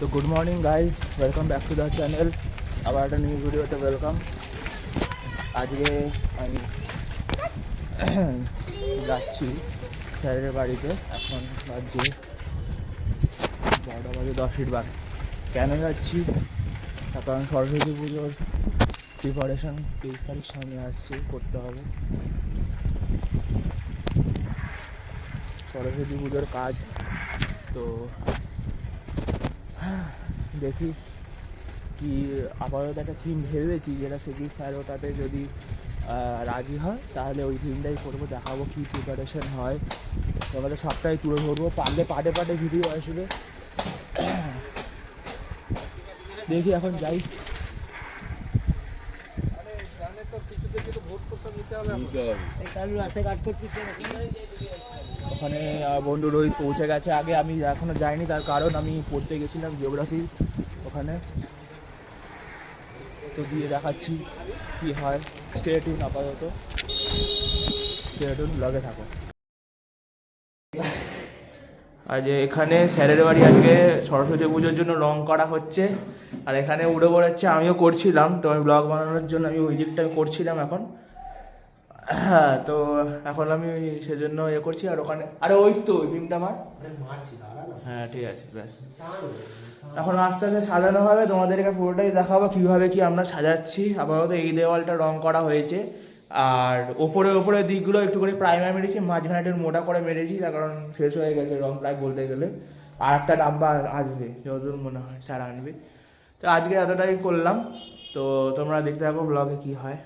তো good morning guys, welcome back to the channel. আবার একটা নিউ ভিডিওতে ওয়েলকাম। আজকে আমি যাচ্ছি স্যারের বাড়িতে। এখন বাজে 10:10 কেন যাচ্ছি? তার কারণ সরস্বতী পুজোর প্রিপারেশন 23 তারিখ সামনে আসছে, করতে হবে। সরস্বতী পুজোর কাজ তো দেখি কি আপাতত একটা থিম ভেবেছি, যেটা সেটি স্যার ওটাতে যদি রাজি হয় তাহলে ওই থিমটাই করবো। দেখাবো কী প্রিপারেশন হয়, তোমাদের সবটাই তুলে ধরবো। পারলে পাটে পাটে ভিডিও আসবে। দেখি এখন যাই। ওখানে বন্ধু রোহিত পৌঁছে গেছে আগে, আমি এখনো যাইনি। তার কারণ আমি পড়তে গেছিলাম জিওগ্রাফি ওখানে। তো দিয়ে দেখাচ্ছি কি হয়। স্টে টিউন, আপাতত স্টে টিউন, ব্লগে থাকো। আজ এখানে স্যারের বাড়ি আজকে সরস্বতী পুজোর জন্য রং করা হচ্ছে, আর এখানে উড়ে বেড়াচ্ছে। আমিও করছিলাম, তো আমি ব্লগ বানানোর জন্য আমি ওই দিকটা করছিলাম এখন। হ্যাঁ, তো এখন আমি সেজন্য করছি। আর ওখানে আরে ওই তো ডিমটা আমার। হ্যাঁ ঠিক আছে, ব্যাস। এখন আস্তে আস্তে সাজানো হবে, তোমাদেরকে পুরোটাই দেখাবো কীভাবে কি আমরা সাজাচ্ছি। আপাতত এই দেওয়ালটা রং করা হয়েছে, আর ওপরে দিকগুলো একটু করে প্রাইমার মেরেছি, মাঝখানে একটু মোটা করে মেরেছি, তার কারণ শেষ হয়ে গেছে রং প্রায় বলতে গেলে। আর একটা ডাব্বা আসবে যতদূর মনে হয় স্যার আনবে। তো আজকে এতটাই করলাম, তো তোমরা দেখতে থাকো ব্লগে কি হয়।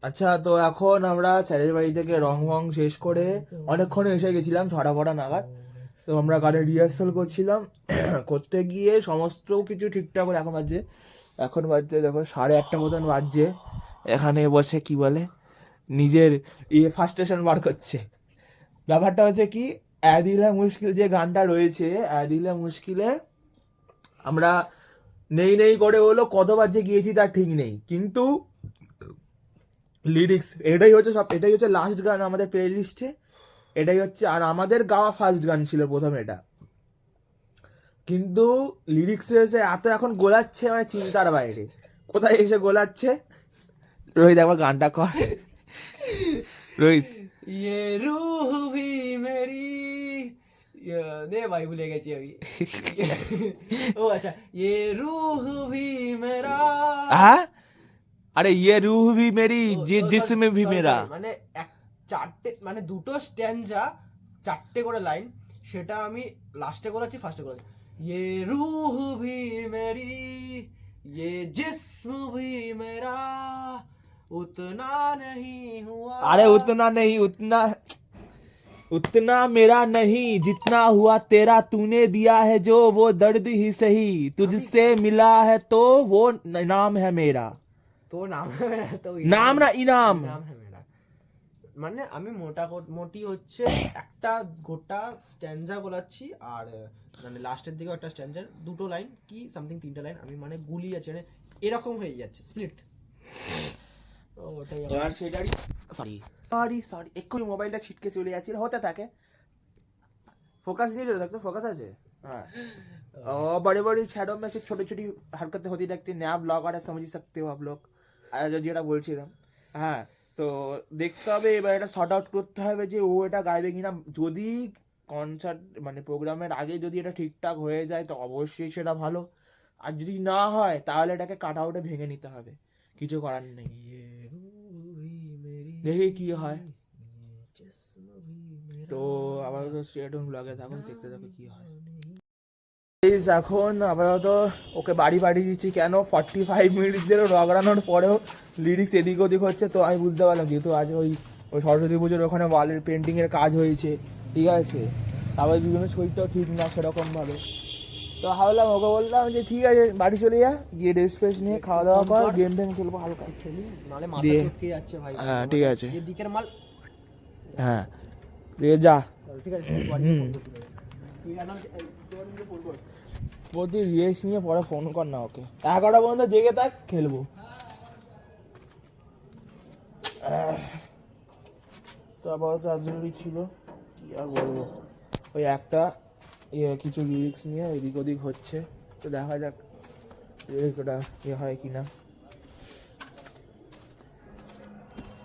আচ্ছা, তো এখন আমরা স্যারের বাড়ি থেকে রং শেষ করে অনেকক্ষণ এসে গেছিলাম, 6:30 নাগাদ। তো আমরা গানের রিহার্সাল করছিলাম। করতে গিয়ে সমস্ত কিছু ঠিকঠাক করে এখন বাজছে দেখো 8:30 মতন বাজছে। এখানে বসে কি বলে নিজের ফার্স্টেশন বার করছে। ব্যাপারটা হচ্ছে কি, এ দিলে মুশকিল যে গানটা রয়েছে, এ দিলে মুশকিলে আমরা নেই করে হলো কতবার যে গিয়েছি তার ঠিক নেই, কিন্তু লিরিক্স এটাই হচ্ছে লাস্ট গান আমাদের প্লে লিস্টে। এটাই হচ্ছে, আর আমাদের গাওয়া ফার্স্ট গান ছিল প্রথম এটা। কিন্তু লিরিক্সে এসে এত এখন গোলাচ্ছে, মানে চিন্তার বাইরে কোথায় এসে গোলাচ্ছে। রোহিত একবার গানটা কর। রোহিত, ये रूह भी मेरी दे भाई भूले গেছি আমি। ও আচ্ছা, ये रूह भी मेरा। হ্যাঁ, আরে ইয়ে রুহ ভি মেরি জিসমে ভি মেরা। মানে চারটে, মানে দুটো স্ট্যান্জা, চারটে করে লাইন, সেটা আমি লাস্টে করেছি, ফার্স্টে করেছি। ये रूह भी मेरी, ये जिस्म भी मेरा, उतना नहीं हुआ। अरे उतना नहीं, उतना मेरा नहीं जितना हुआ तेरा, तूने दिया है जो वो दर्द ही सही, तुझसे मिला है तो वो नाम है मेरा। तो नाम है मेरा, तो नाम ना इनाम। नाम है मेरा। মানে আমি মোটি হচ্ছে একটা গোটা স্ট্যান্জা গোলাচ্ছি, আর মানে লাস্টের দিকে একটা স্ট্যান্জার দুটো লাইন কি সামথিং, তিনটা লাইন আমি মানে গুলিয়ে আছে, এরকম হয়ে যাচ্ছে স্প্লিট। এবার সেটারই সরি এক্ষুনি মোবাইলটা ছিটকে চলে যাচ্ছিল, হতে থাকে। फोकस नहीं होता तो फोकस আছে। हाँ, और बड़े बड़े शैडो में से छोटी छोटी हरकतें होती रहती हैं। नया ब्लॉगर है, समझ ही सकते हो आप लोग। যেটা বলছিলাম, হ্যাঁ, তো দেখতে হবে এবার এটা শর্ট আউট করতে হবে যে ও এটা গাইবে কিনা। যদি কনসার্ট মানে প্রোগ্রামের আগে যদি এটা ঠিকঠাক হয়ে যায় তো অবশ্যই সেটা ভালো, আর যদি না হয় তাহলে এটাকে কাট আউটে ভেঙে নিতে হবে, কিছু করার নেই। দেখি কি হয়। তো আপাতত স্টেডিয়াম ব্লগে থাকুন, দেখতে থাকো কি হয়। এখন আপাতত ওকে বাড়ি পাঠিয়ে দিচ্ছি। কেন 45 মিনিট ধরে রগড়ানোর পরেও লিরিক্স এদিক ওদিক হচ্ছে। তো আমি বুঝতে পারলাম যেহেতু আজ ওই সরস্বতী পুজোর ওখানে ওয়ালের পেন্টিংয়ের কাজ হয়েছে, ঠিক আছে। তারপরে দুজনের শরীরটাও ঠিক না সেরকমভাবে। তো ভাবলাম, ওকে বললাম যে ঠিক আছে বাড়ি চলে যা, গিয়ে রেস্ট ফ্রেশ নিয়ে খাওয়া দাওয়া কর, গেম টেম খেলবো, হালকা খেলি, নালে মাথা চটকে যাচ্ছে ভাই। হ্যাঁ ঠিক আছে, এদিকের মাল। হ্যাঁ দিয়ে যা, ঠিক আছে। প্রতি রেস্ট নিয়ে পরে ফোন কর না ওকে। 11টা পর্যন্ত জেগে থাক, খেলবো। তো আপাতত জরুরি ছিল, কি আর বলবো, ওই একটা কিছু লিরিক্স নিয়ে এদিক ওদিক হচ্ছে, তো দেখা যাক লিরিক্সটা হয় কিনা।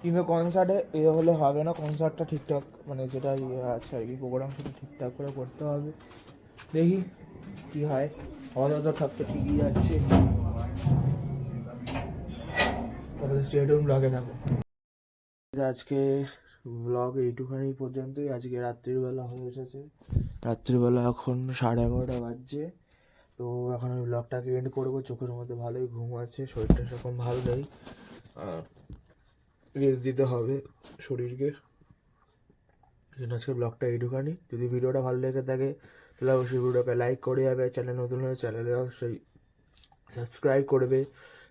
কিন্তু কনসার্টে হলে হবে না, কনসার্টটা ঠিকঠাক মানে যেটা আছে আর কি প্রোগ্রাম সেটা ঠিকঠাক করে করতে হবে। দেখি কি হয়, আপাতত সব তো ঠিকই যাচ্ছে। স্টেডিয়াম ব্লগে থাকো। আজকে ব্লগ এইটুখানি পর্যন্তই। আজকে রাত্রিবেলা হয়ে এসেছে, রাত্রিবেলা এখন 11:30 বাজছে। তো এখন আমি ব্লগটাকে এন্ড করবো। চোখের মধ্যে ভালোই ঘুম আছে, শরীরটা সেরকম ভালো নেই, রেস্ট দিতে হবে শরীরকে। আজকে ব্লগটা এইটুখানি। যদি ভিডিওটা ভালো লেগে থাকে তাহলে অবশ্যই ভিডিওকে লাইক করে যাবে, চ্যানেল নতুন হলে চ্যানেলে অবশ্যই সাবস্ক্রাইব করবে।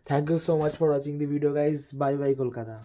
Thank you so much for watching the video guys. Bye bye Kolkata.